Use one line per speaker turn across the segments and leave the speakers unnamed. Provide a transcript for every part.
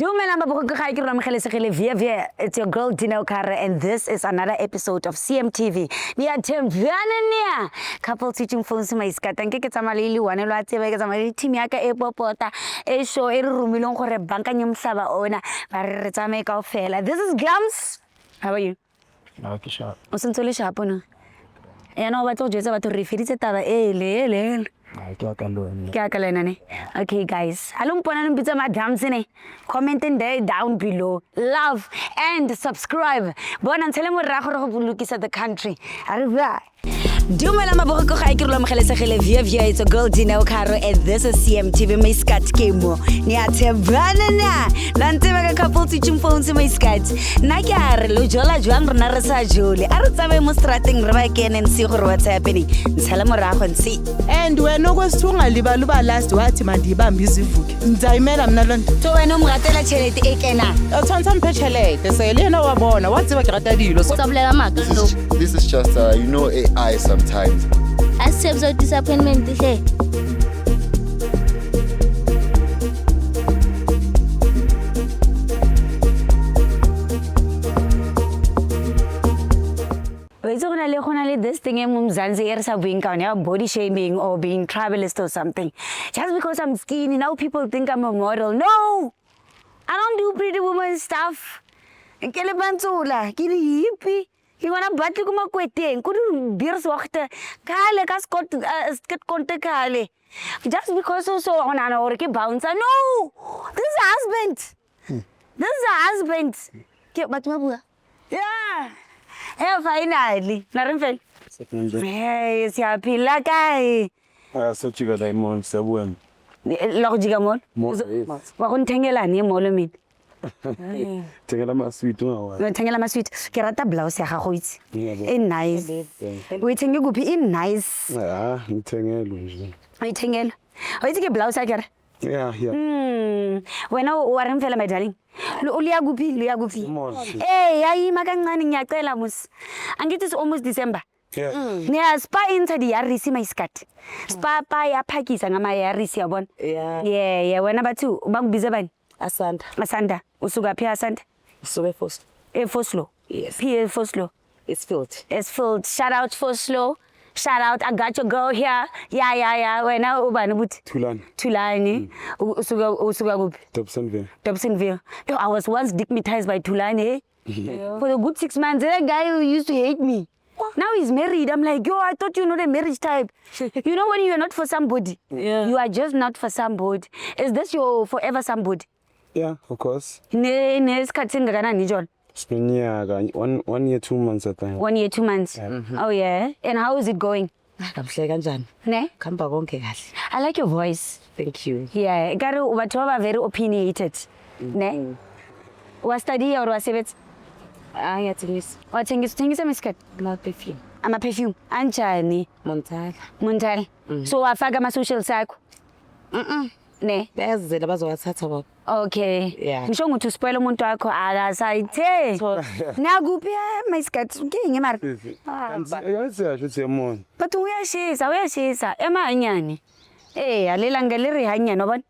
It's your girl Dino Kara, and this is another episode of CMTV. Couple teaching phones my skatanke ke tsamalili wane lo atsebe ke tsamalili team ya ka e popota e show e rumilong gore banka nyemhlaba ona ba re tsamae kaofela. This is Glams. How are you?
Okay, sharp.
O sentsole sharp no. Ya no ba tlo jetsa batho re feditse taba e le. Okay guys, comment there down below, love and subscribe. Bona tshele mo rra gore go bulukisa the country. Dumela maboko ga ke re lo mogelesegele via it's a girl Dino Karo, and this is CMTV my skat kemo. Ni athebana na la ntse ka couple teaching phones my skat. Na ke a re lo jola jwang rena re sa jole. A re tsabe mo strating re ba kene and see gore what's happening. Ntshele mo rra go ntsi.
And wena kwesithunga liba last wathi mandibambe izivuke ngizayimela mina lonto
to wena umratela chelete e kena
uthantsa mphe chelete seyilena wabona watsiba ke rata dilo
sobulela maka so
This is just AI sometimes.
Accepts of disappointment hle.
This thing body shaming or being tribalist or something. Just because I'm skinny, now people think I'm a model. No! I don't do pretty woman stuff. Kele bantsula, kele hippie. You wanna battle kuma kweteng, kudu beers wachte. Kale ka skot konte kale. Just because also on an orke bouncer. No! This is a husband. This is a husband. Yeah. Hey, finally. Narimfel. Hey, siyaphila kae?
So chiga diamond sabuen.
Lo jiga mall. Wa go nthengelane mo lo mina.
Tengela ma sweet wa.
Ntengela ma sweet. Ke rata blouse ya gago itse. E nice. We thenge kuphi e nice.
Ah, ngithengelo nje.
Ayithengela. Oyitse ke blouse akere?
Yeah.
Wena wa reng fela my darling? Lo ya kuphi? Eh, yayi makancane ngiyacela mus. Angithi it's almost December.
Yeah.
Spa into the Yarisi my skat. Spa pa ya phakisa ngama Yarisi yabona. Yeah, wena bathu bangibize bani? Asanda. Usuka phi Asanda?
So first.
Foslo.
Yes.
P Foslo.
It's filled.
It's filled. Shout out Foslo. Shout out, I got your girl here. Yeah. Wena ubani buthi? Tulani. Usuka kuphi? Dobsonville. Yo, I was once stigmatized by Tulani. For the good 6 months, that guy who used to hate me. Now he's married. I'm like, yo, I thought you're not a marriage type. You know when you're not for somebody?
Yeah.
You are just not for somebody. Is this your forever somebody?
Yeah, of course.
Nesikhathi singakanani John?
It's been 1 year 2 months at time.
1 year 2 months. Oh yeah. And how is it going?
Kahle kanjani?
Ne?
Khamba konke kahle.
I like your voice.
Thank you.
Yeah, batho ba very opinionated. Ne? Wa study or wa sebetsa?
Ayathengisa.
Wathengisa miskirt?
Ma perfume.
Ama perfume. Anjani? Montale. So wafaka ama social sakho? Ne?
Bayazela bazowathatha baba.
Okay.
Yeah.
Ngisho ukuthi uspoil umuntu wakho akasayithe. Nakuphi my skirt? Nginge mara.
Yazi uthi yamona.
But uyashisa emanyani. Alela ngeliri hanyana bona.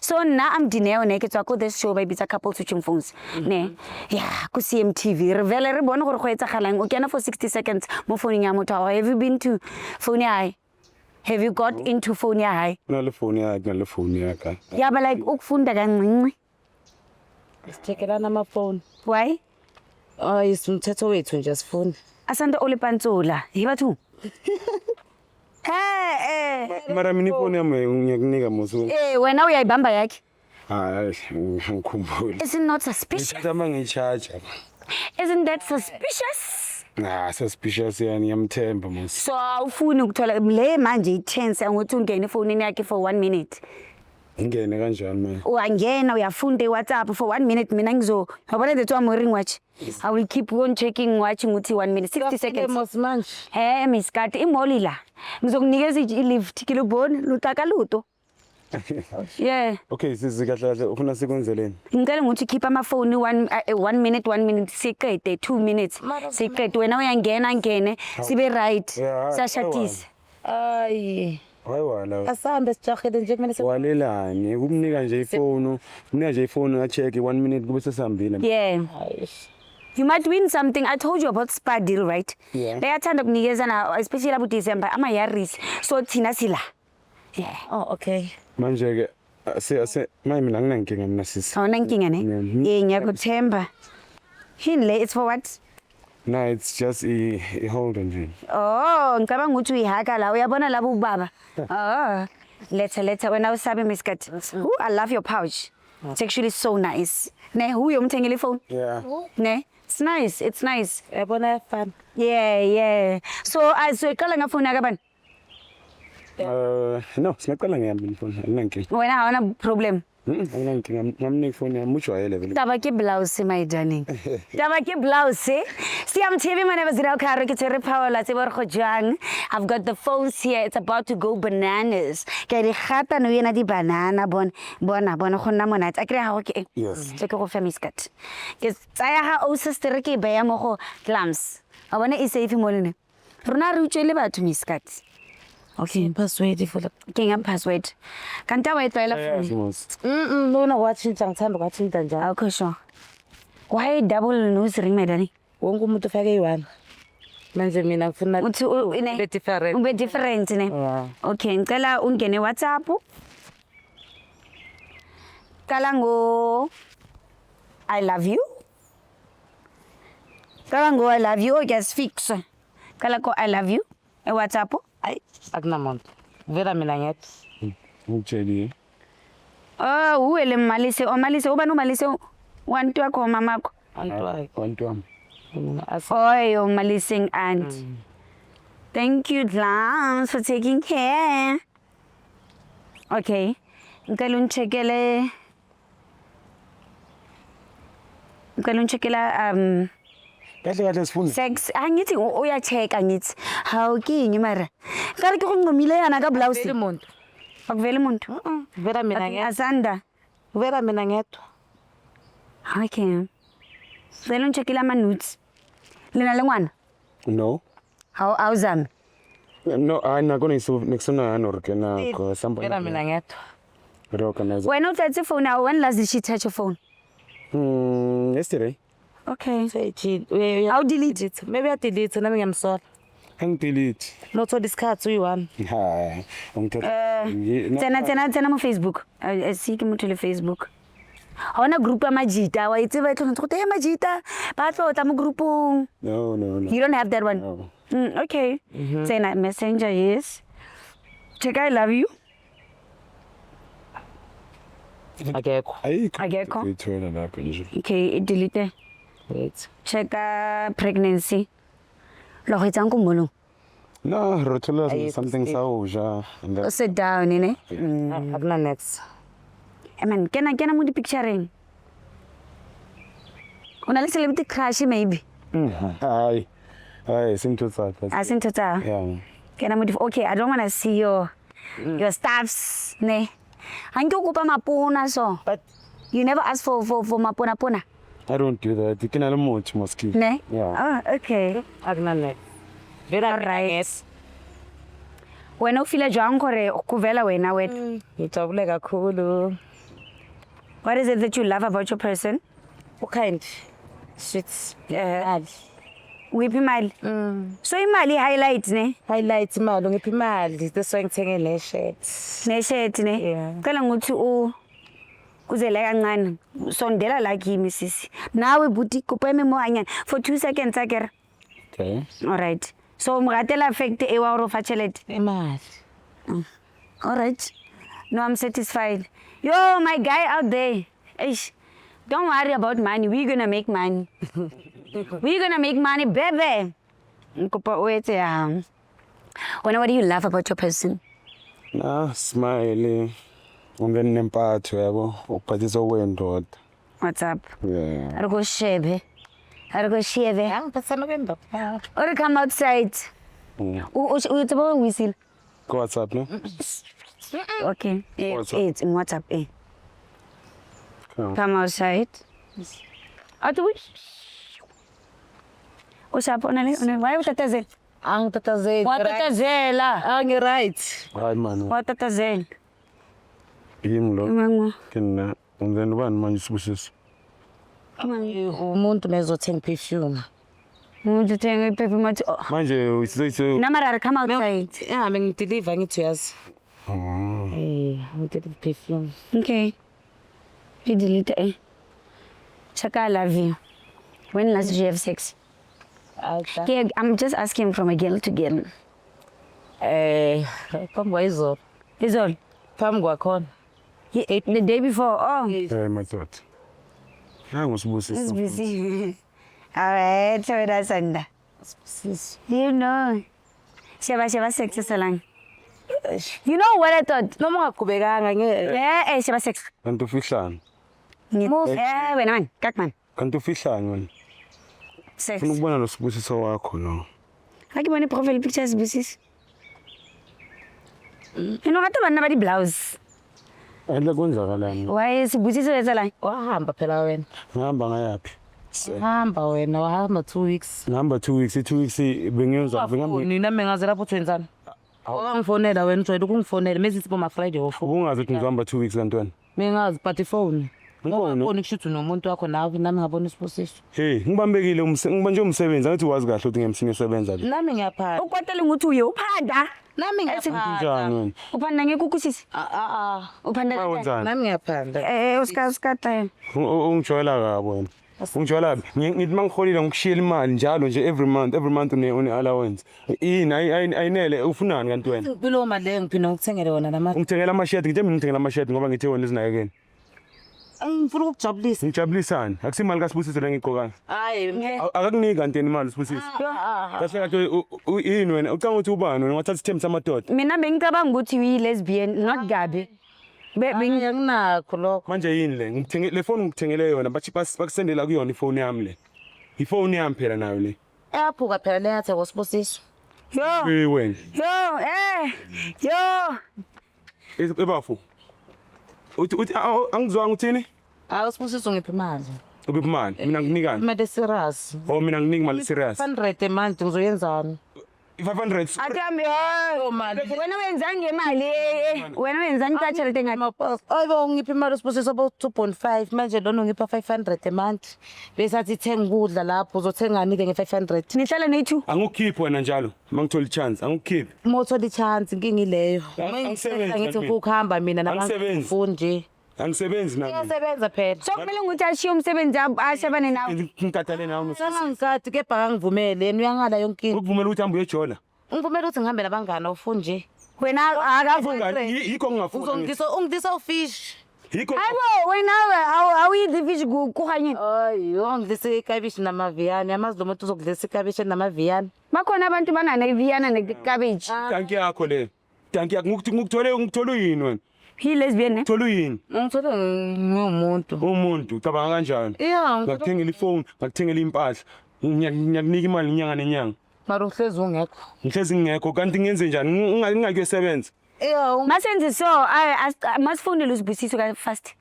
So na I'm Dineo ne ke tswa ko this show ba bitsa couple switching phones. Ne. Yeah, ku CMTV. Re vele re bona gore go etsagalang. O kena for 60 seconds mo phone ya motho. Have you been to phone ya? Have you got into phone ya?
Na le phone ya ka.
Yeah, but like ukufunda kancinci.
Sithekelana ama phone.
Why?
Isumthetho wethu nje sifuna.
Asanda olipantsula. Yibathu.
Mara mini phone yami ngiyakunika musu.
Wena uyayibamba yakhe.
Ngikhumbula.
Is it not suspicious?
Ngicela ngicharge.
Isn't that suspicious?
Nah, suspicious yani yamthemba musu.
So awufuni ukuthola le manje i-tense ukuthi ungene efonini yakhe for 1 minute.
Ingene kanjani manje?
Uyangena uyafunda eWhatsApp for 1 minute mina yabona the time ring watch. I will keep on checking watching uthi 1 minute 60 seconds.
Manje.
Miskati imoli la. Ngizokunikeza i-lift kiloboni lutaka luto. Yeah.
Okay, kahle ufuna sikwenzeleni?
Ngicela ukuthi keep ama phone 1 minute siqede 2 minutes. Siqede wena uyangena ngene sibe right. Sashatisa.
Hayiwala.
Asambe sijahele nje kumele
Walelani kumnika nje ifoni, kumnika nje ifoni ngacheck 1 minute kube sesihambile.
Yeah. You might win something. I told you about Spa deal, right?
Yeah.
Bayathanda ukunikezana especially abo December ama Yaris. So thina sila. Yeah.
Oh, okay.
Manje ke mina nginankinga mina sisi.
Awuna inkinga ne?
Mhm.
Yeah, ngiyakuthemba. Hinle it's for what?
No, it's just a hold on nje.
Oh, ngicabanga ukuthi uyihaka la. Uyabona labo ubaba. Oh. Letha wena usabe miskati. Ooh, I love your pouch. It's actually so nice. Ne, who uyomthengele phone?
Yeah.
Ne? It's nice. It's nice.
Yabona yafana.
Yeah. So iqala ngafoni yakabani?
No, singaqala ngiyami ifoni. Anginankinga.
Wena awuna problem.
Anginankinga. Ngamnika ifoni yami ujwayele vele.
Taba ke blouse my darling. Taba ke blouse. See, I'm TV whenever zira ka ke tsere power la tsebor go jang. I've got the phones here. It's about to go bananas. Ke di gata no yena di banana bona go nna monate. A kre ha go ke.
Yes.
Ke go fa miskat. Ke tsaya ha o sister ke be ya mo go clams. A bona e safe mo lene. Rona re utswele batho miskat.
Okay, password for the
Ke password. Kanta wa etlela phone.
lona watshintsha ngithanda kwatshintsha njalo.
Okay, sure. Why double nose ring my darling?
Wonke umuntu ufake yi-1. Manje mina ngifuna
Uthi
be different.
ube different ne.
Yeah.
Okay, ngicela ungene WhatsApp. Kala ngo I love you. Kala ngo I love you just fix. Kala ko I love you. E WhatsApp.
Hayi, akunamuntu. Vela mina ngiyathi.
Ngitsheli.
Oh, uwele Malise. O Malise uba no Malise wantu wakho mamakho.
Antwayi.
Wantwami.
Oh, Malising aunt. Thank you, Glams, for taking care. Okay. Ngicela uncheckele
Kahle sifunde.
sex. Angithi uyachecka ngithi. Hawu kinyi mara. Kare ke go ngomile yana ka blouse.
Vele umuntu.
Akuveli umuntu.
Vela mina
Okay,
ngiyedwa.
Asanda.
Vela mina ngedwa.
Okay. Ngicela uncheckele ama nudes. Lena lengwana.
No.
Awuzami.
No, nakona ngikusona nor ke nako somebody.
Vela mina ngedwa.
Organize.
Wena uthathe phone now. When last did she touch your phone?
Yesterday.
Okay.
Sethi
I'll delete it.
maybe I delete nami ngiyamsola.
Angidelete.
Nothola isikhathi uyi-1.
Hayi. Ngithatha.
Tsena mo Facebook. See ke motho le Facebook. Haona group ya majita wa itse ba tlo ntse majita ba tlotla mo groupong.
No.
You don't have that one.
No.
Okay. Tsena Messenger, yes. Check I love you.
Akekho.
Akekho?
Ithola lapho nje.
Okay, delete.
Wait.
Check pregnancy. Lo go etsang ko molong.
No, rotula something sauja.
Sit down ne.
Akuna next.
Man, kena mo di picturing. Una le celebrity crush maybe.
Hayi. Sinto tsaka.
Asinto tsa.
Yeah.
Kena mo di okay, I don't want to see your stuffs ne. Anke ukupa mapona so.
But
You never ask for mapona.
I don't do that. You can have much mosquito.
Ne?
Yeah.
Oh, okay.
akuna next. Vela mina
Alright. Wena ufila jwang gore kuvela wena wethu?
ngijabule kakhulu.
What is it that you love about your person?
Ukind. Sweet. Ali.
Uyiphi imali? So imali highlight ne?
Highlight imali ngiphi imali bese ngithenge ne shirt.
Ne shirt ne?
Yeah.
Cela nguthi uze la kancane. Sondela la kimi sisi. Nawe buti kopa mo anyana for 2 seconds akere.
Okay.
All right. So mratela effect e wa ro fa chelete.
Imali.
All right. No, I'm satisfied. Yo, my guy out there. Eish, don't worry about money. We're gonna make money. We're gonna make money, baby. Wait, what do you love about your person?
Smile. Unge nempatho yabo ukuphathisa okwendoda.
What's up?
Yeah.
Are go shebe.
Ngiphathana kwendo.
Or come outside. Utabo whistle.
Go WhatsApp no?
Okay.
WhatsApp.
It's in WhatsApp.
Come.
Come outside. Out the way. What's up? Why would I
Angitatazeli.
Watatazela.
Angi-right.
Hayi man.
Watatazela.
Yini lo?
Mama.
Kena ungena ubani manje Sibusiso?
Umuntu nezothenga perfume.
Umuntu uthenga iperfume athi
Manje uyisethe
Namarara come outside.
Ngihambe ngideliver ngithi uyazi. Ngideliver perfume.
Okay. You delete it. Chaka, I love you. When last did you have sex? Okay, I'm just asking from a girl to girl.
Phambi kwayizolo.
Is all.
Phambi kwakhona.
The day before. Oh.
hey madoda. Hayi
It's
nguSibusiso.
busy. Alright, so that's under. You know. Sheba sex is long. You know what I thought?
Noma ungaqhubekanga
Yeah, Sheba sex.
Kanti ufihlani?
Move. Wena man, kak man.
Kanti ufihlani wena?
Sex.
Ufuna ukubona lo Sibusiso wakho lo.
Akibona profile pictures busis. You know what about the blouse?
Adla kwenzakalani?
Why is busis weza la?
wahamba phela wena.
Ngihamba ngayapi?
Hamba wena wahamba 2 weeks.
Ngihamba 2 weeks, 2 weeks bengiyenza
Nina mengaze lapho uthwenzana. Wangifonela wena ujwayele ukungifonela mase sibo ma Friday ofu.
ubungazi ukuthi ngihamba 2 weeks kantwana.
Mengazi but ifone.
Ngibona.
Ngibona kushuthi nomuntu wakho nawe nami ngabona Sibusiso.
Hey, ngibambekile ngibanje umsebenzi ngathi wazi kahle ukuthi ngemsinye usebenza le.
Nami ngiyaphanda.
Ukwatele nguthi uye uphanda.
Nami ngiyaphanda.
Njani wena?
Uphanda ngekukusisi. Uphanda kanjani?
Wenzani?
Nami ngiyaphanda.
Usikata.
Ungijwayela kabi wena. Ungijwayela ngithi mangiholile ngikushiyela imali njalo nje every month une allowance. Yini ayinele ufunani kanti wena?
Kulo mali le ngiphinda ngikuthengele wona nama.
Ungithengela ama-shirt ngithe mina ngithengela ama-shirt ngoba ngithe wena izinakekeni.
Ngifuna ukujabulisa.
Ngijabulisani? Akusimali kaSibusiso le ngiyigqokayo.
Hayi.
Akakunika kanti yena imali Sibusiso. Kahle kahle yini wena? Ucanga ukuthi ubani wena wathatha isithembu samadoda?
Mina bengicabanga ukuthi uyi lesbian, not Gabi.
Benginakho lokho.
Manje yini le? Ngikuthenge le phone ngikuthengele yona bathi bakusendela kuyona ifone yami le. Ifone yami phela nayo le.
Eyaphuka phela leyathe koSibusiso.
Yo.
Hey wena.
Yo.
Ebafu. Uthi angizwanga uthini?
Hayi uSibusiso ngiphi imali?
Ubiphi imali? Mina ngikunikani?
Imali serious.
Oh mina nginiki imali serious.
500 a month ngizoyenzani?
500.
Atambi yo. Wena wenza ngemali. Wena wenza nkatsha lete ngathi.
Ayibo ngiphi imali uSibusiso abo 2.5 manje lona ngipha 500 a month. Besathi thenga ukudla lapho uzothengani ke nge500.
Nihlala nethu.
Angikukhiphi wena njalo. Mangithola ichance angikukhiphi.
Mothola ichance inkingi ileyo.
Angisebenzi
Ngithi ukuhamba mina nabafundi.
Angisebenzi nami.
Ngiyasebenza phela.
So kumele ukuthi ashiye umsebenzi ashabane nawe.
Ngikatale nawe.
Ngangikade kepha angivumele yena uyangala yonke into.
Ukuvumela ukuthi hambe uyejola.
Ngivumela ukuthi ngihambe nabangani awufundi nje.
Wena akavunga.
Yikho ngingafuni.
Ungidisa ufish.
Yikho.
Hayibo wena awuyidli fish kukhanyeni.
Ayo ngidisa ikabishi namaviyani amazi lo muntu uzokudlisa ikabishi namaviyani.
Bakhona abantu banana iviyana necabbage.
Tanki yakho le. Tanki yakho ngikuthole uyini wena?
He lesbian.
Ngithole uyini?
Ngithole ngumuntu.
Umuntu ucabanga kanjani?
Yeah,
Ngakuthengela ifone, ngakuthengela impahla. Ngiyakunika imali inyanga nenyanga.
mara uhlezi ungekho.
Ngihlezi ngingekho kanti ngenze njani? Ngingakuyosebenza.
Yeah,
Masenze so masifonele uSibusiso ka fast.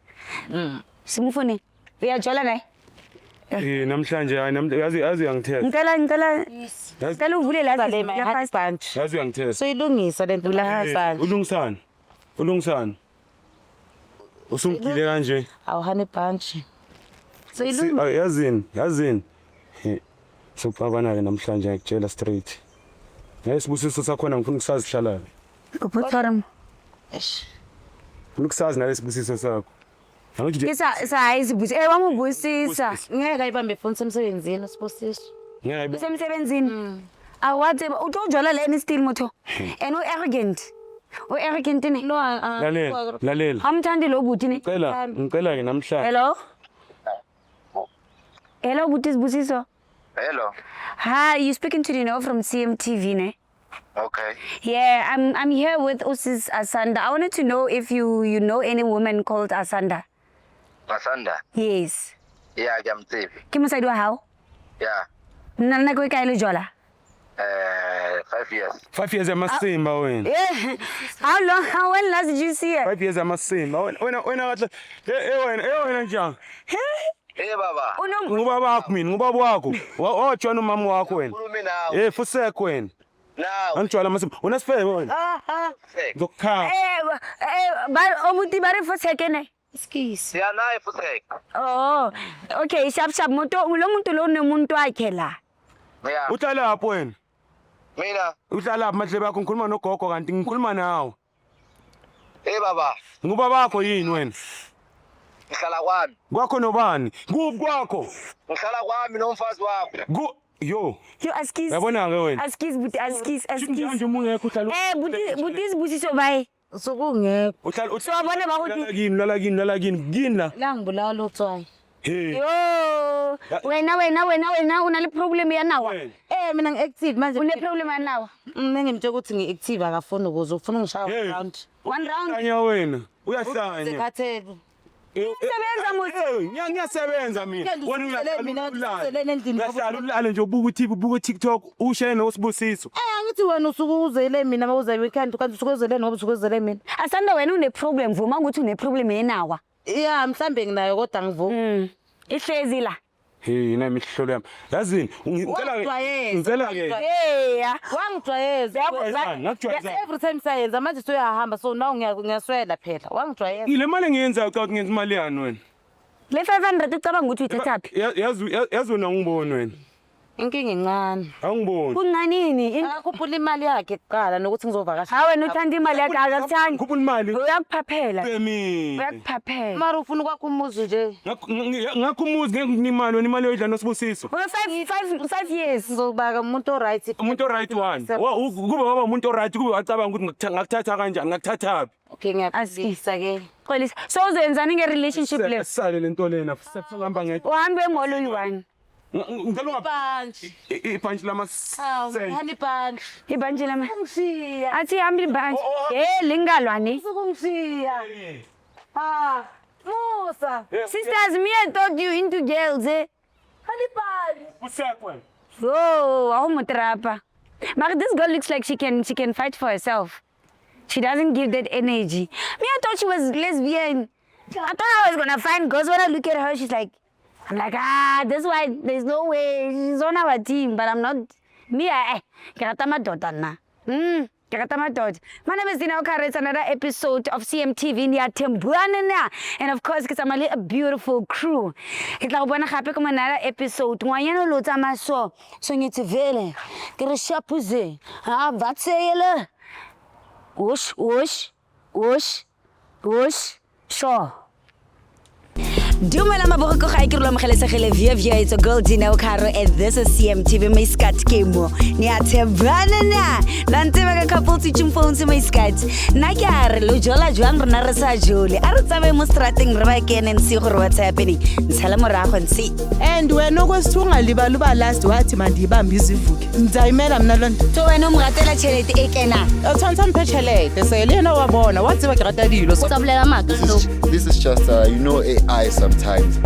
Simufone. Uyajola naye?
Namhlanje hayi yazi uyangithetha.
Ngicela uvule la
fast bunch.
Yazi uyangithetha.
So ilungisa lento la bunch.
Ulungisani? Usungile kanje.
Awuhane bunch. So ilungisa.
Yazini. Sokubana ke namhlanje ngikutshela straight. Ngesibusiso sakhona ngifuna ukusazi hlala.
Kuphathara.
Ngifuna ukusazi nalesibusiso sakho. Angithi
Hayi Sibusiso. Wamubusisa.
Ngeke ayibambe phone semsebenzini uSibusiso.
ngeke
Usemsebenzini. Awathi ujola leni still motho. And arrogant. Arrogant ni.
No,
lalela.
Amthandi lo buthi ni.
Ngicela ke namhlanje.
Hello buthi Sibusiso.
Hello.
Hi, you speaking to Dino from CMTV, ne?
Okay.
Yeah, I'm here with Usis Asanda. I wanted to know if you know any woman called Asanda.
Asanda.
Yes.
Yeah, ngiyamthibi.
Ke mosadi wa hao?
Yeah.
Nna go kae le jola?
5 years.
5 years amasimba wena.
Yeah. When last did you see her?
5 years amasimba. Wena kahle. Wena njani?
Baba.
Ngubaba wakho mina, ngubaba wakho. Wajona umama wakho wena.
Khulumi nawe.
Fusekho wena.
Now.
Angitshwala masipho. Unasifebe wena.
Fusek.
Ngokukhala.
Omuti ba re for second.
Skisi.
Siya naye Fusek.
Oh, okay, sharp lo muntu lo unemuntu wakhe la.
Yeah.
Uhlala lapho wena.
Mina.
Uhlala lapho madlebe yakho ngikhuluma nogogo kanti ngikhuluma nawe.
Baba.
Nguba bakho yini wena?
Ngihlala kwami.
Kwakho nobani? Kuphi kwakho?
Ngihlala kwami nomfazi wakho.
Yo.
Yo askis.
Yabona ke wena.
Askis.
Manje umuntu ngekho uhlala.
Buti bayi.
Sokungekho.
Uhlala
So abone ba ukuthi
lala kini kini la.
La ngibulawa lo tswayi.
Hey.
yo wena una le problem ya nawa.
Mina ngi-active manje.
Une problem ya nawa.
Ngimtshela ukuthi ngi-active akafuni ukuze ufuna ungishaye round.
One round.
Kanya wena. Uyahlanya.
Sekhathele.
Sebenza muthi.
Ngiyasebenza mina.
Mina uselele endlini.
Uyahlala ulale nje ubuka TikTok ushare noSibusiso.
Angithi wena usuke uzele mina mawuze weekend kanti usuke uzele ngoba usuke uzele mina.
Asanda wena une problem vuma ukuthi une problem yenawa.
Yeah, mhlambe nginayo kodwa ngivumi.
Ihlezi la.
Hey, nami ihlolo yami. Yazini, ngicela ke.
Yeah.
Wangijwayeza.
Ngakujwayeza.
Every time sayenza manje soyahamba so now ngiyaswela phela. Wangijwayeza.
Ile mali engiyenzayo cha ngenza imali yani wena.
Le 500 ucabanga ukuthi uyithathaphi?
Yazi wena ngiboni wena.
Inkinga encane.
Awungiboni.
Kunganini?
Akukhuphula imali yakhe kuqala nokuthi ngizovakasha.
Ha wena uthanda imali yakhe akakuthandi.
Khuphula imali.
Uyakuphaphela.
Emi.
Uyakuphaphela.
Mara ufuna ukwakha umuzi nje.
Ngakho umuzi ngeke ngikunimali wena imali oyidla noSibusiso.
For 5 years.
Ngizobaka umuntu oright.
Umuntu oright one. Kube waba umuntu oright kube wacabanga ukuthi ngakuthatha kanjani ngakuthathaphi.
Okay ngiyakuzisa ke.
Xolisa. So uzenzani nge-relationship le?
Sale lento lena sekuhamba ngeke.
Uhambe ngolo yi-1.
Ngicela
Punch.
ipunch lama
Hani punch.
Ibanje lama.
Ngishia.
Athi hambi ibanje. Lingalwani.
Ngishia. Musa.
Sisters, me I thought you into girls, eh?
Hani punch.
Usekwe.
Oh, awumutrapa. But this girl looks like she can fight for herself. She doesn't give that energy. Me, I thought she was lesbian. I thought I was gonna find girls. When I look at her, she's like, I'm like, that's why there's no way she's on our team, but I'm not. Me, Karata madota na. Karata madota. My name is Dina Okara. It's another episode of CMTV Nia Tembuana. And of course, because I'm a beautiful crew. It's like when I have another episode. Ngwanyana lo tsamaso. So ngitse vele. Ke re shapuze. Vatsele. Whoosh. Sure. Dumela maboko ga ke re lo mogelesegele via it's a girl Dina Okaro and this is CMTV my scat kemo ni athebana na ntse ba ka couple teaching phones my scat na ke a re lo jola jwang rena re sa jole a re tsabe mo strateng re ba kene and see gore what's happening ntshala morago ntsi
and wena okwesithunga liba last wathi mandibambe izivuke ngizayimela mina lonto
so wena umratela chelete e kena
uthanda mphe chelete sele yena wabona wathi ba ke rata dilo so
Sabulela maka slow.
This is just AI sometimes.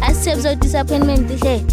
Accept your disappointment hle.